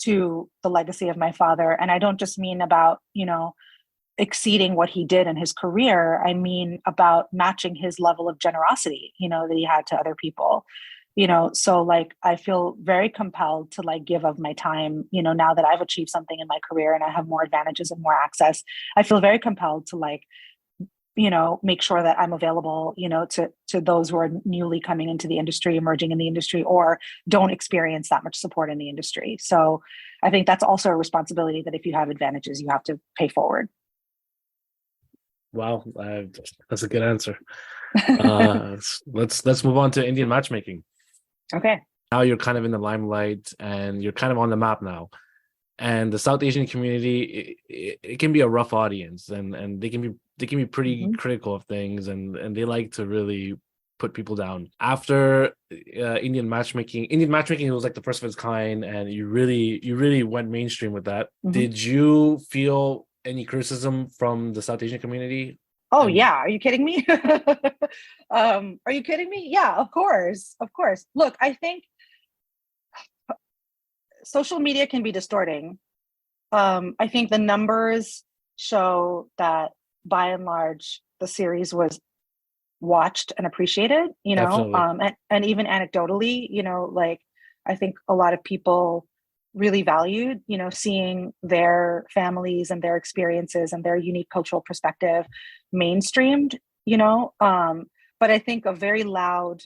to the legacy of my father. And I don't just mean about, exceeding what he did in his career. I mean about matching his level of generosity, that he had to other people. So like, I feel very compelled to like give of my time, now that I've achieved something in my career and I have more advantages and more access. I feel very compelled to like, make sure that I'm available, to those who are newly coming into the industry, emerging in the industry, or don't experience that much support in the industry. So I think that's also a responsibility that if you have advantages, you have to pay forward. Wow, that's a good answer. Let's move on to Indian matchmaking. Okay. Now you're kind of in the limelight and you're kind of on the map now. And the South Asian community, it can be a rough audience, and they can be pretty critical of things, and they like to really put people down. After Indian matchmaking was like the first of its kind, and you really went mainstream with that. Did you feel any criticism from the South Asian community? Oh, yeah. Are you kidding me? Are you kidding me? Yeah, of course. Look, I think social media can be distorting. I think the numbers show that by and large, the series was watched and appreciated, and even anecdotally, like, I think a lot of people really valued, seeing their families and their experiences and their unique cultural perspective mainstreamed, but I think a very loud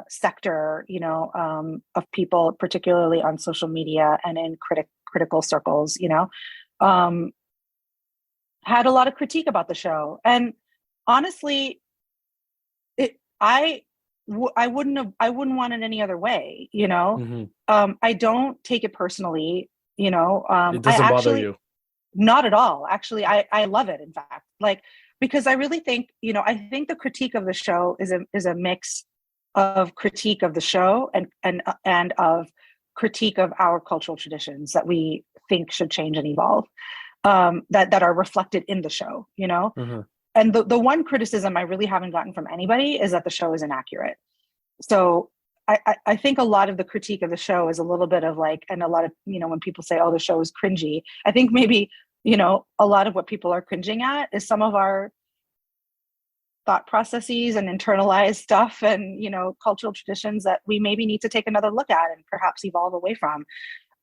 sector, of people, particularly on social media and in critical circles, had a lot of critique about the show. And honestly, I wouldn't want it any other way, I don't take it personally, it doesn't bother you? Not at all. Actually, I love it, in fact, like, because I really think, I think the critique of the show is a mix of critique of the show and of critique of our cultural traditions that we think should change and evolve, that are reflected in the show, And the one criticism I really haven't gotten from anybody is that the show is inaccurate. So I think a lot of the critique of the show is a little bit of like, and a lot of, when people say, oh, the show is cringy, I think maybe, a lot of what people are cringing at is some of our thought processes and internalized stuff and, cultural traditions that we maybe need to take another look at and perhaps evolve away from.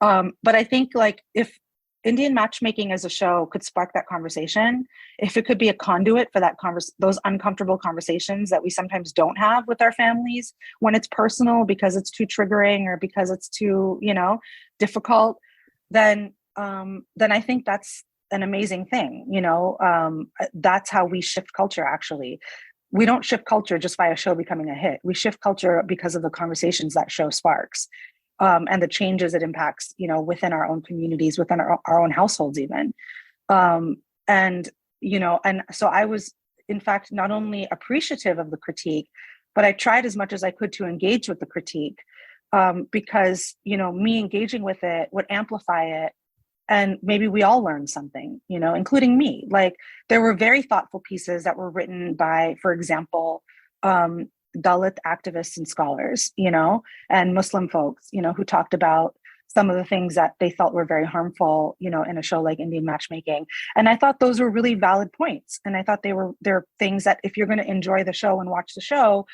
But I think, like, if Indian Matchmaking as a show could spark that conversation, if it could be a conduit for that those uncomfortable conversations that we sometimes don't have with our families when it's personal because it's too triggering or because it's too, difficult, then I think that's an amazing thing. That's how we shift culture. Actually, we don't shift culture just by a show becoming a hit. We shift culture because of the conversations that show sparks, and the changes it impacts, within our own communities, within our own households, even. And so I was, in fact, not only appreciative of the critique, but I tried as much as I could to engage with the critique, because, me engaging with it would amplify it. And maybe we all learned something, including me. Like, there were very thoughtful pieces that were written by, for example, Dalit activists and scholars, and Muslim folks, who talked about some of the things that they felt were very harmful, in a show like Indian Matchmaking. And I thought those were really valid points. And I thought they're things that, if you're going to enjoy the show and watch the show,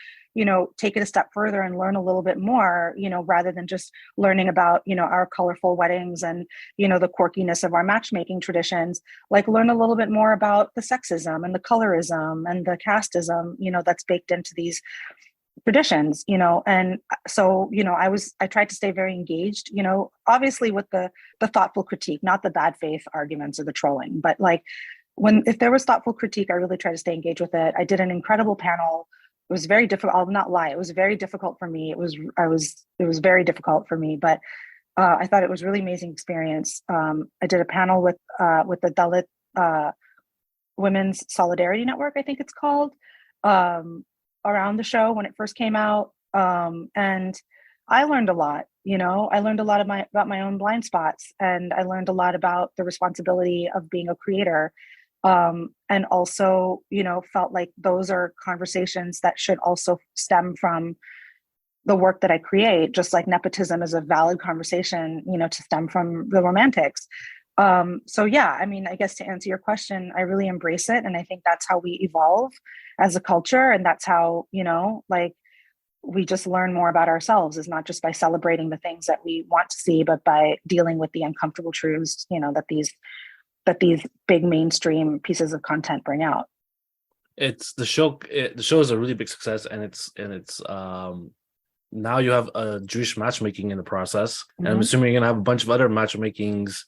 take it a step further and learn a little bit more, rather than just learning about, our colorful weddings and, the quirkiness of our matchmaking traditions. Like, learn a little bit more about the sexism and the colorism and the casteism, that's baked into these traditions, and so, I tried to stay very engaged, obviously with the thoughtful critique, not the bad faith arguments or the trolling, but like, if there was thoughtful critique, I really tried to stay engaged with it. I did an incredible panel. It was very difficult. I'll not lie. It was very difficult for me. It was very difficult for me, but I thought it was really amazing experience. I did a panel with the Dalit Women's Solidarity Network, I think it's called, around the show when it first came out. And I learned a lot, I learned a lot about my own blind spots, and I learned a lot about the responsibility of being a creator. And also, felt like those are conversations that should also stem from the work that I create, just like nepotism is a valid conversation, to stem from the romantics. So yeah, I mean, I guess to answer your question, I really embrace it. And I think that's how we evolve as a culture. And that's how, like, we just learn more about ourselves, is not just by celebrating the things that we want to see, but by dealing with the uncomfortable truths, that these big mainstream pieces of content bring out. It's the show. The show is a really big success, and it's now you have a Jewish matchmaking in the process, and I'm assuming you're gonna have a bunch of other matchmakings,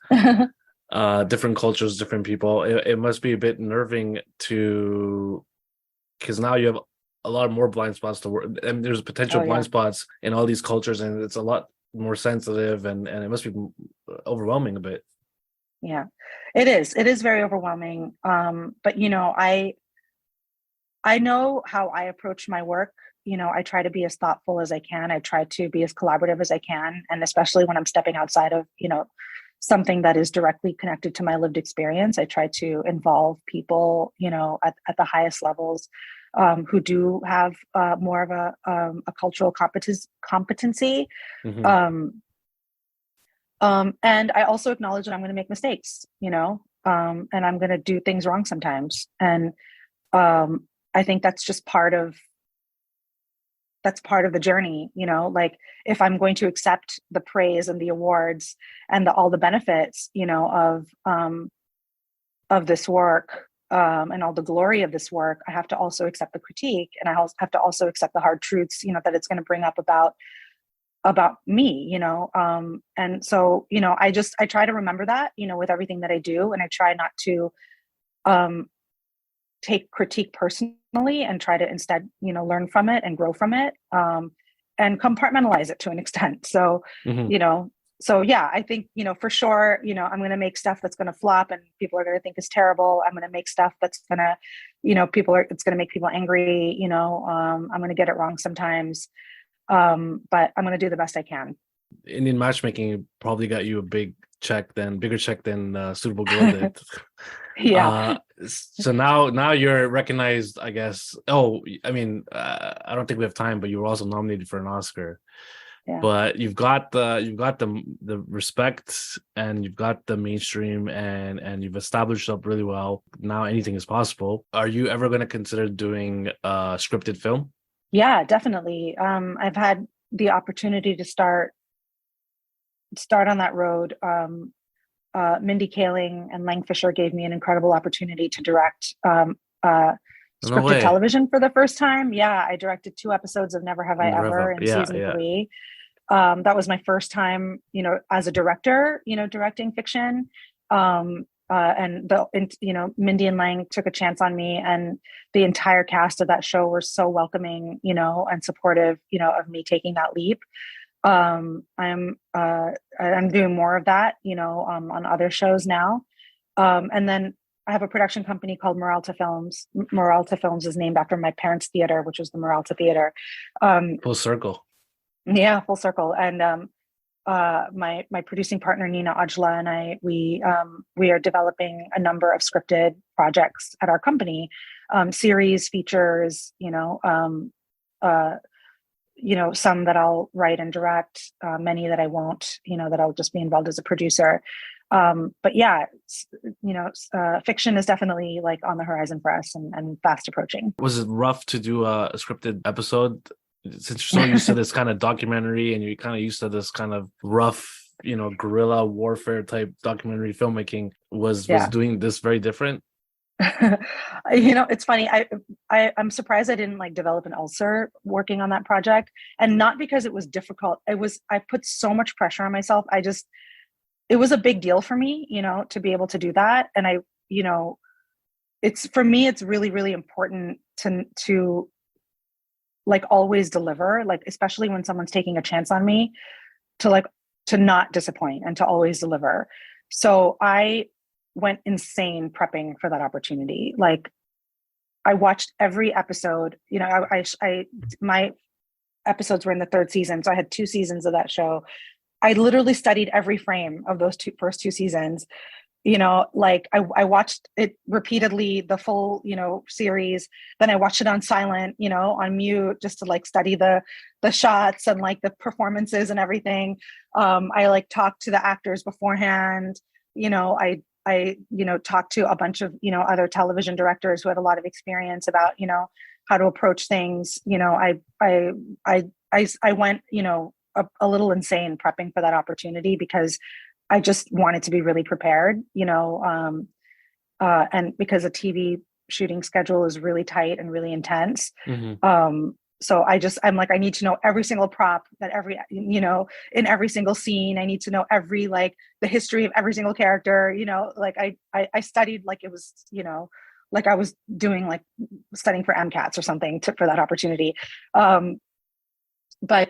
different cultures, different people. It must be a bit nerving because now you have a lot more blind spots to work, and there's potential blind spots in all these cultures, and it's a lot more sensitive, and it must be overwhelming a bit. Yeah, it is very overwhelming. But I know how I approach my work. I try to be as thoughtful as I can. I try to be as collaborative as I can. And especially when I'm stepping outside of, something that is directly connected to my lived experience, I try to involve people, at the highest levels, who do have more of a cultural competency. Mm-hmm. And I also acknowledge that I'm going to make mistakes, and I'm going to do things wrong sometimes. And I think that's just part of the journey, like, if I'm going to accept the praise and the awards and all the benefits, of this work, and all the glory of this work, I have to also accept the critique, and I have to also accept the hard truths, that it's going to bring up about me, and so, I try to remember that, with everything that I do, and I try not to take critique personally, and try to instead, learn from it and grow from it, and compartmentalize it to an extent. So, so yeah, I think, for sure, I'm going to make stuff that's going to flop and people are going to think is terrible. I'm going to make stuff that's going to, it's going to make people angry. I'm going to get it wrong sometimes. But I'm going to do the best I can. Indian Matchmaking probably got you a bigger check than Suitable Girl did. Yeah. So now you're recognized, I guess. Oh, I mean, I don't think we have time, but you were also nominated for an Oscar. Yeah. But you've got the respect, and you've got the mainstream, and you've established up really well. Now anything is possible. Are you ever going to consider doing a scripted film? Yeah, definitely. I've had the opportunity to start on that road. Mindy Kaling and Lang Fisher gave me an incredible opportunity to direct No scripted way. television for the first time. Yeah, I directed 2 episodes of Never Have I Rev Ever up. in Yeah, season yeah. 3. That was my first time, as a director, directing fiction. And Mindy and Lang took a chance on me, and the entire cast of that show were so welcoming, and supportive, of me taking that leap. I'm doing more of that, on other shows now. And then I have a production company called Moralta Films. Moralta Films is named after my parents' theater, which was the Moralta Theater. Full circle. Yeah, full circle. And my producing partner Nina Ajla and we are developing a number of scripted projects at our company, series, features, some that I'll write and direct, many that I won't, that I'll just be involved as a producer. But yeah, fiction is definitely like on the horizon for us, and fast approaching. Was it rough to do a scripted episode? Since you're so used to this kind of documentary and you're kind of used to this kind of rough, guerrilla warfare type documentary filmmaking, was Yeah. doing this very different? It's funny. I'm surprised I didn't like develop an ulcer working on that project, and not because it was difficult. I put so much pressure on myself. It was a big deal for me, to be able to do that. And it's for me, it's really, really important to like always deliver, like, especially when someone's taking a chance on me, to not disappoint and to always deliver. So I went insane prepping for that opportunity. Like, I watched every episode, my episodes were in the 3rd season. So I had 2 seasons of that show. I literally studied every frame of those first 2 seasons. Like I watched it repeatedly, the full, series. Then I watched it on silent, on mute, just to like study the shots and like the performances and everything. I like talked to the actors beforehand. I talked to a bunch of, other television directors who had a lot of experience about, how to approach things. I went, a little insane prepping for that opportunity because I just wanted to be really prepared, and because a TV shooting schedule is really tight and really intense. Mm-hmm. So I'm like, I need to know every single prop that in every single scene. I need to know the history of every single character, like I studied like it was, like I was doing like studying for MCATs or something for that opportunity. But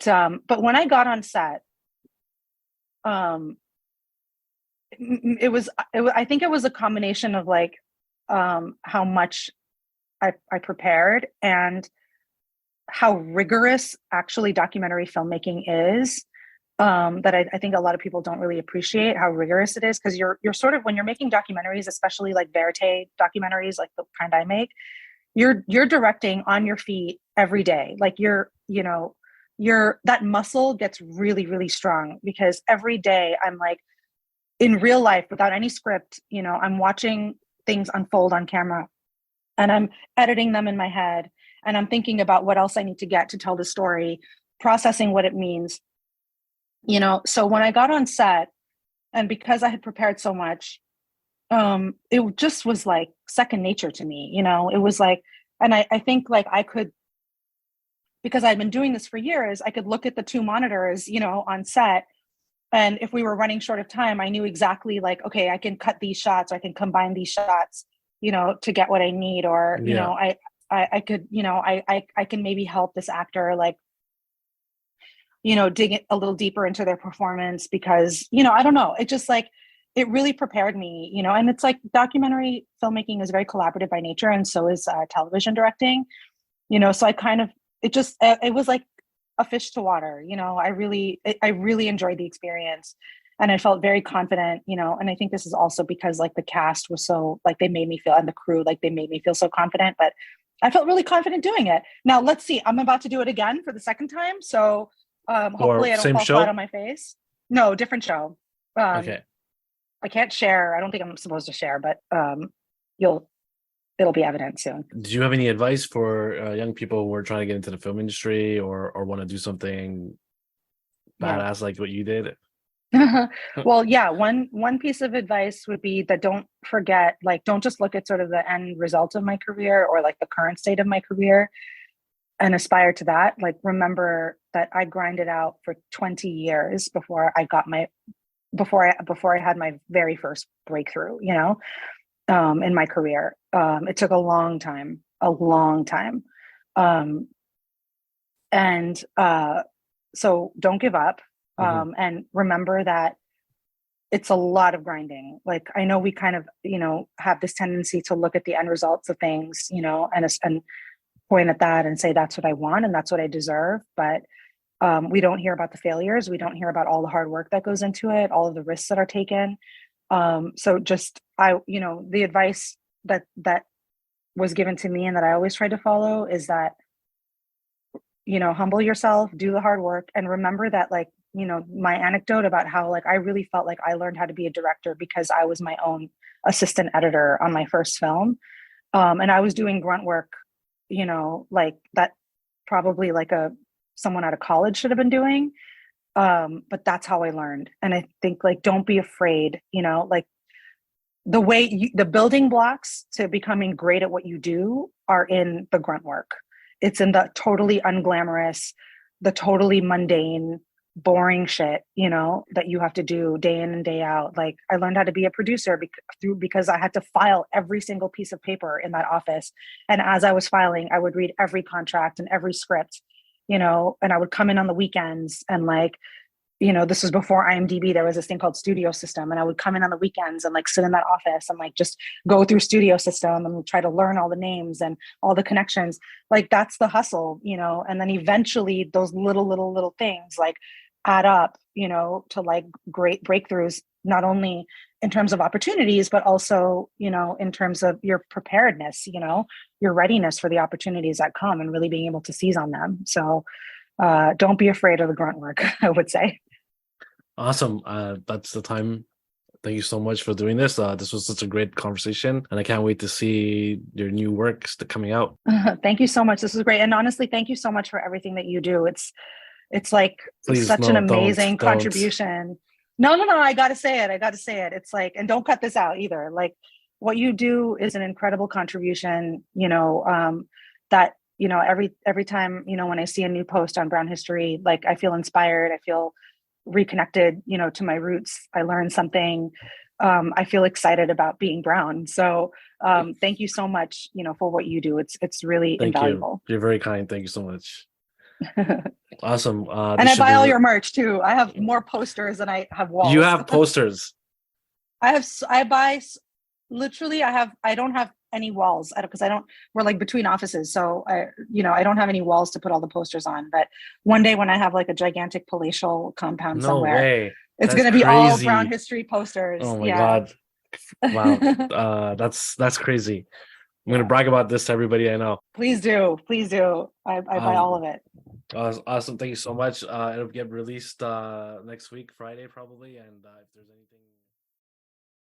when I got on set, I think it was a combination of like how much I prepared and how rigorous actually documentary filmmaking is, that I think a lot of people don't really appreciate how rigorous it is, because you're sort of, when you're making documentaries, especially like verite documentaries like the kind I make, you're directing on your feet every day. Like that muscle gets really, really strong, because every day I'm like, in real life, without any script, I'm watching things unfold on camera, and I'm editing them in my head, and I'm thinking about what else I need to get to tell the story, processing what it means. So when I got on set, and because I had prepared so much, it just was like second nature to me. It was like, and I think like I could, because I'd been doing this for years, I could look at the 2 monitors, on set. And if we were running short of time, I knew exactly like, okay, I can cut these shots, or I can combine these shots, to get what I need. Or, I could, I can maybe help this actor, like, dig it a little deeper into their performance, because, I don't know, it just like, it really prepared me, and it's like documentary filmmaking is very collaborative by nature. And so is television directing, so I kind of, it was like a fish to water. I really enjoyed the experience, and I felt very confident, and I think this is also because like the cast was so, like, they made me feel, and the crew, like, they made me feel so confident, but I felt really confident doing it. Now let's see, I'm about to do it again for the second time. So hopefully I don't Same fall flat show? on my face. No, different show. Okay. I can't share. I don't think I'm supposed to share, but it'll be evident soon. Did you have any advice for young people who are trying to get into the film industry or want to do something Yeah. badass like what you did? Well, yeah, one piece of advice would be that don't forget, like, don't just look at sort of the end result of my career or like the current state of my career and aspire to that. Like, remember that I grinded out for 20 years before I got my before I had my very first breakthrough, in my career. It took a long time, a long time. Um, and so don't give up. Hmm. And remember that it's a lot of grinding. Like, I know we kind of, have this tendency to look at the end results of things, and point at that and say, that's what I want and that's what I deserve. But we don't hear about the failures. We don't hear about all the hard work that goes into it, all of the risks that are taken. So just, the advice that was given to me and that I always try to follow is that, humble yourself, do the hard work, and remember that, like, my anecdote about how, like, I really felt like I learned how to be a director because I was my own assistant editor on my first film. And I was doing grunt work, like that probably like someone out of college should have been doing. But that's how I learned. And I think, like, don't be afraid, like, the building blocks to becoming great at what you do are in the grunt work. It's in the totally unglamorous, the totally mundane, boring shit, that you have to do day in and day out. Like, I learned how to be a producer because I had to file every single piece of paper in that office. And as I was filing, I would read every contract and every script, and I would come in on the weekends and, like, this was before IMDb. There was this thing called Studio System, and I would come in on the weekends and, like, sit in that office and, like, just go through Studio System and try to learn all the names and all the connections. Like, that's the hustle, and then eventually those little things, like, add up, to, like, great breakthroughs, not only in terms of opportunities, but also, in terms of your preparedness, your readiness for the opportunities that come and really being able to seize on them. So don't be afraid of the grunt work, I would say. Awesome. That's the time. Thank you so much for doing this. This was such a great conversation, and I can't wait to see your new works coming out. Thank you so much. This is great. And honestly, thank you so much for everything that you do. It's like Please, such an no, don't, amazing don't. contribution. No, no, no. I got to say it. I got to say it. It's like, and don't cut this out either. Like, what you do is an incredible contribution, that, every time, when I see a new post on Brown history, like, I feel inspired. I feel reconnected, to my roots. I learned something. I feel excited about being Brown. So thank you so much, for what you do. It's really Thank you. invaluable. You're very kind. Thank you so much. Awesome. And This I should buy be. all your merch too. I have more posters than I have You walls. have posters. I buy literally, I don't have any walls because we're, like, between offices. So I don't have any walls to put all the posters on, but one day when I have, like, a gigantic palatial compound No somewhere, way. it's That's going to be all Brown crazy. history posters. Oh my Yeah. God. Wow. That's crazy. I'm gonna Yeah. brag about this to everybody I know. Please do. Please do. I buy all Um, of it. awesome. Thank you so much. It'll get released next week, Friday probably. And if there's anything